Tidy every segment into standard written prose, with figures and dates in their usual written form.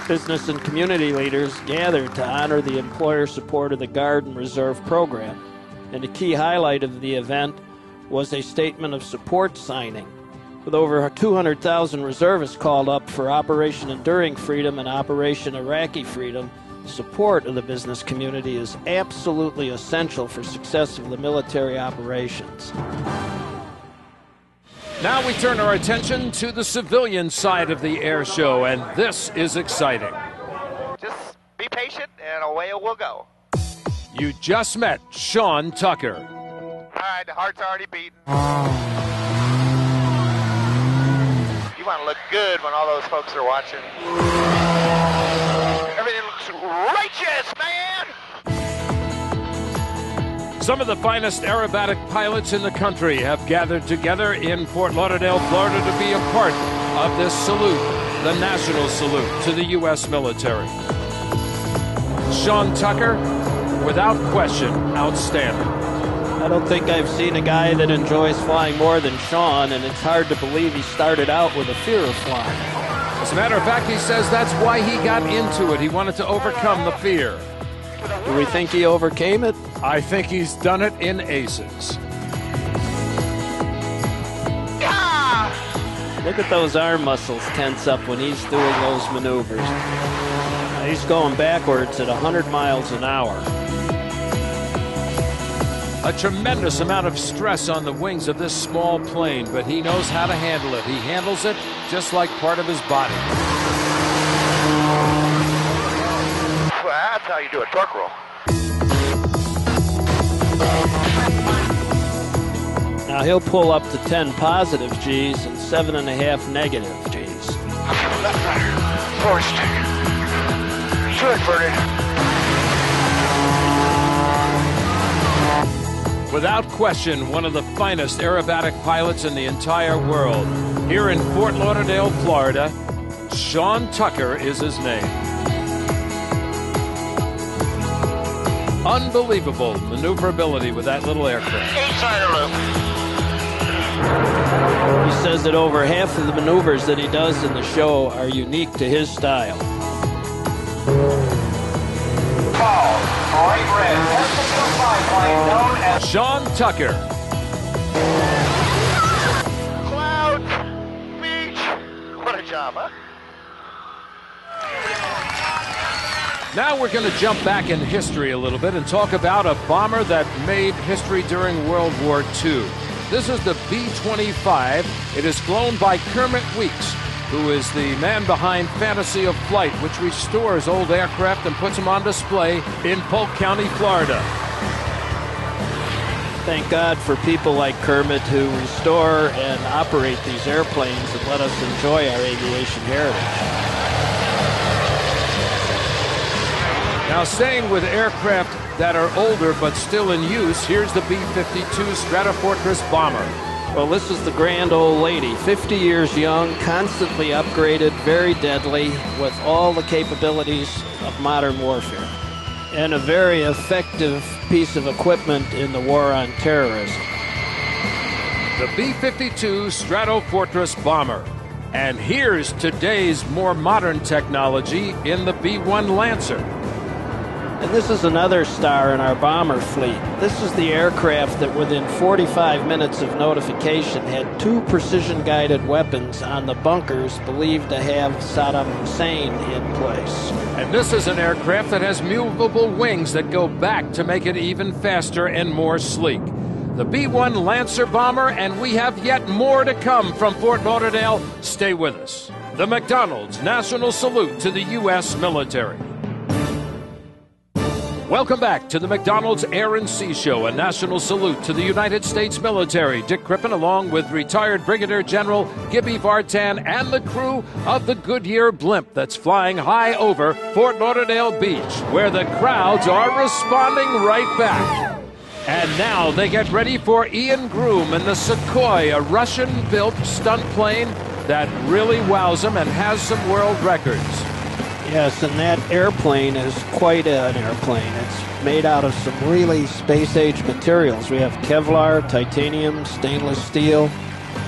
Business and community leaders gathered to honor the employer support of the Guard and Reserve program. And a key highlight of the event was a statement of support signing. With over 200,000 reservists called up for Operation Enduring Freedom and Operation Iraqi Freedom, support of the business community is absolutely essential for success of the military operations. Now we turn our attention to the civilian side of the air show, and this is exciting. Just be patient, and away it will go. You just met Sean Tucker. All right, the heart's already beating. You want to look good when all those folks are watching. Everything looks righteous, man! Some of the finest aerobatic pilots in the country have gathered together in Fort Lauderdale, Florida to be a part of this salute, the national salute to the U.S. military. Sean Tucker, without question, outstanding. I don't think I've seen a guy that enjoys flying more than Sean, and it's hard to believe he started out with a fear of flying. As a matter of fact, he says that's why he got into it. He wanted to overcome the fear. Do we think he overcame it? I think he's done it in aces. Look at those arm muscles tense up when he's doing those maneuvers. He's going backwards at 100 miles an hour. A tremendous amount of stress on the wings of this small plane, but he knows how to handle it. He handles it just like part of his body. Well, that's how you do a torque roll. Now he'll pull up to 10 positive G's and 7.5 negative G's. Left rudder, forced. Two inverted. Without question, one of the finest aerobatic pilots in the entire world. Here in Fort Lauderdale, Florida, Sean Tucker is his name. Unbelievable maneuverability with that little aircraft. 8-sider loop. He says that over half of the maneuvers that he does in the show are unique to his style. Bright red, biplane known as Sean Tucker. Clouds, beach. What a job, huh? Now we're going to jump back in history a little bit and talk about a bomber that made history during World War II. This is the B-25. It is flown by Kermit Weeks, who is the man behind Fantasy of Flight, which restores old aircraft and puts them on display in Polk County, Florida. Thank God for people like Kermit who restore and operate these airplanes and let us enjoy our aviation heritage. Now, staying with aircraft that are older but still in use, here's the B-52 Stratofortress bomber. Well, this is the grand old lady, 50 years young, constantly upgraded, very deadly, with all the capabilities of modern warfare, and a very effective piece of equipment in the war on terrorism. The B-52 Stratofortress bomber. And here's today's more modern technology in the B-1 Lancer. And this is another star in our bomber fleet. This is the aircraft that within 45 minutes of notification had 2 precision-guided weapons on the bunkers believed to have Saddam Hussein in place. And this is an aircraft that has movable wings that go back to make it even faster and more sleek. The B-1 Lancer bomber, and we have yet more to come from Fort Lauderdale. Stay with us. The McDonald's National Salute to the U.S. military. Welcome back to the McDonald's Air and Sea Show, a national salute to the United States military. Dick Crippen, along with retired Brigadier General Gibby Vartan and the crew of the Goodyear blimp that's flying high over Fort Lauderdale Beach, where the crowds are responding right back. And now they get ready for Ian Groom in the Sukhoi, a Russian-built stunt plane that really wows them and has some world records. Yes, and that airplane is quite an airplane. It's made out of some really space-age materials. We have Kevlar, titanium, stainless steel,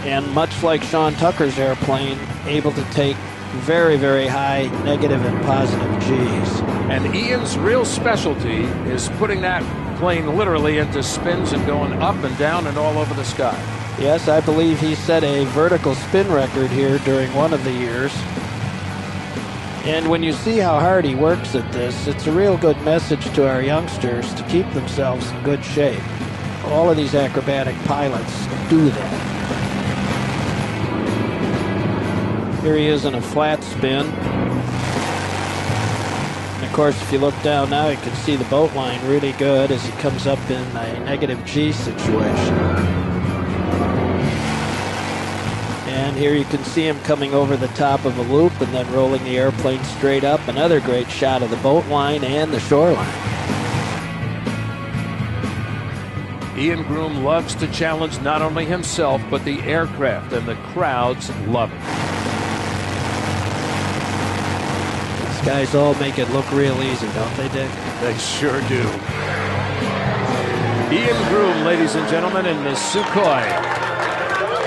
and much like Sean Tucker's airplane, able to take very, very high negative and positive Gs. And Ian's real specialty is putting that plane literally into spins and going up and down and all over the sky. Yes, I believe he set a vertical spin record here during one of the years. And when you see how hard he works at this, it's a real good message to our youngsters to keep themselves in good shape. All of these acrobatic pilots do that. Here he is in a flat spin. And of course, if you look down now, you can see the boat line really good as he comes up in a negative G situation. And here you can see him coming over the top of a loop and then rolling the airplane straight up. Another great shot of the boat line and the shoreline. Ian Groom loves to challenge not only himself, but the aircraft, and the crowds love it. These guys all make it look real easy, don't they, Dick? They sure do. Ian Groom, ladies and gentlemen, in the Sukhoi.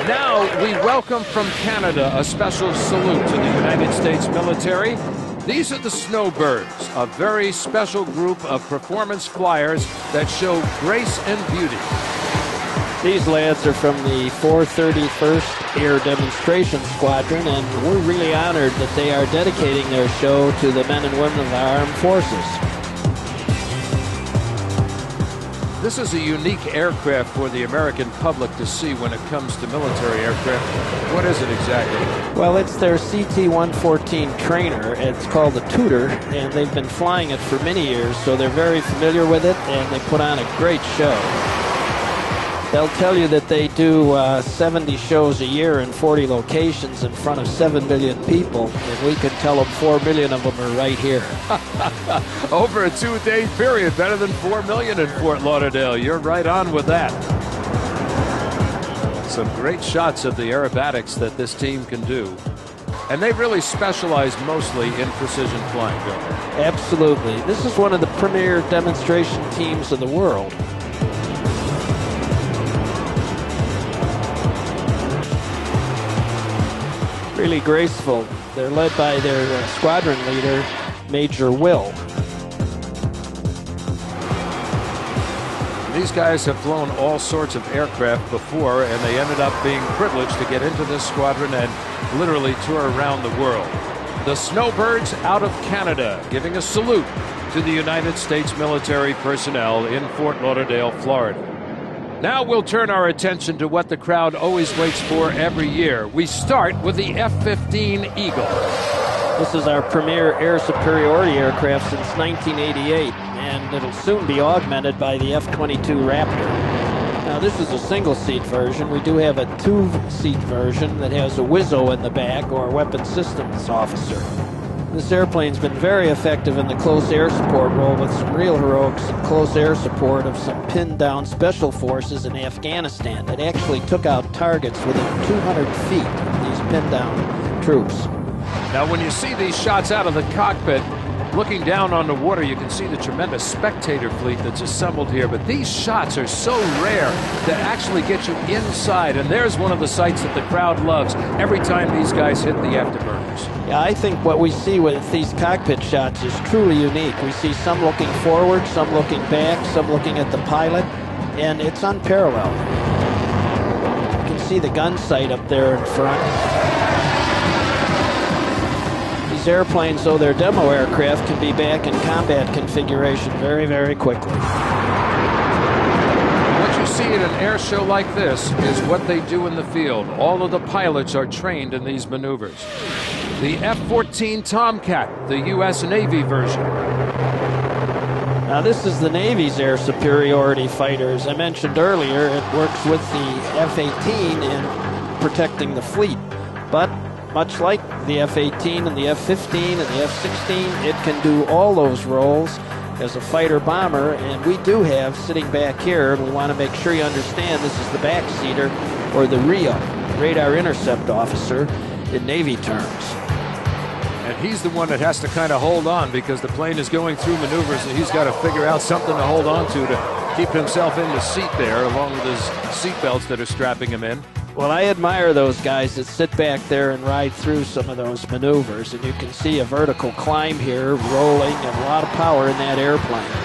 Now we welcome from Canada a special salute to the United States military. These are the Snowbirds, a very special group of performance flyers that show grace and beauty. These lads are from the 431st Air Demonstration Squadron, and we're really honored that they are dedicating their show to the men and women of our armed forces. This is a unique aircraft for the American public to see when it comes to military aircraft. What is it exactly? Well, it's their CT-114 trainer. It's called the Tudor, and they've been flying it for many years, so they're very familiar with it, and they put on a great show. They'll tell you that they do 70 shows a year in 40 locations in front of 7 million people, and we can tell them 4 million of them are right here. Over a 2-day period, better than 4 million in Fort Lauderdale. You're right on with that. Some great shots of the aerobatics that this team can do. And they really specialize mostly in precision flying, don't they? Absolutely. This is one of the premier demonstration teams in the world. Really graceful. They're led by their squadron leader, Major Will. These guys have flown all sorts of aircraft before, and they ended up being privileged to get into this squadron and literally tour around the world. The Snowbirds out of Canada, giving a salute to the United States military personnel in Fort Lauderdale, Florida. Now we'll turn our attention to what the crowd always waits for every year. We start with the F-15 Eagle. This is our premier air superiority aircraft since 1988, and it'll soon be augmented by the F-22 Raptor. Now this is a single-seat version. We do have a two-seat version that has a WISO in the back, or weapons systems officer. This airplane's been very effective in the close air support role with some real heroics and close air support of some pinned-down special forces in Afghanistan that actually took out targets within 200 feet of these pinned-down troops. Now, when you see these shots out of the cockpit, looking down on the water, you can see the tremendous spectator fleet that's assembled here. But these shots are so rare to actually get you inside. And there's one of the sights that the crowd loves every time these guys hit the afterburners. Yeah, I think what we see with these cockpit shots is truly unique. We see some looking forward, some looking back, some looking at the pilot, and it's unparalleled. You can see the gun sight up there in front. These airplanes, though they're demo aircraft, can be back in combat configuration very, very quickly. What you see at an air show like this is what they do in the field. All of the pilots are trained in these maneuvers. The F-14 Tomcat, the U.S. Navy version. Now this is the Navy's air superiority fighter. As I mentioned earlier, it works with the F-18 in protecting the fleet. But much like the F-18 and the F-15 and the F-16, it can do all those roles as a fighter-bomber, and we do have, sitting back here, and we want to make sure you understand this is the backseater, or the RIO, Radar Intercept Officer, in Navy terms. And he's the one that has to kind of hold on because the plane is going through maneuvers, and he's got to figure out something to hold on to keep himself in the seat there, along with his seat belts that are strapping him in. Well, I admire those guys that sit back there and ride through some of those maneuvers, and you can see a vertical climb here, rolling, and a lot of power in that airplane.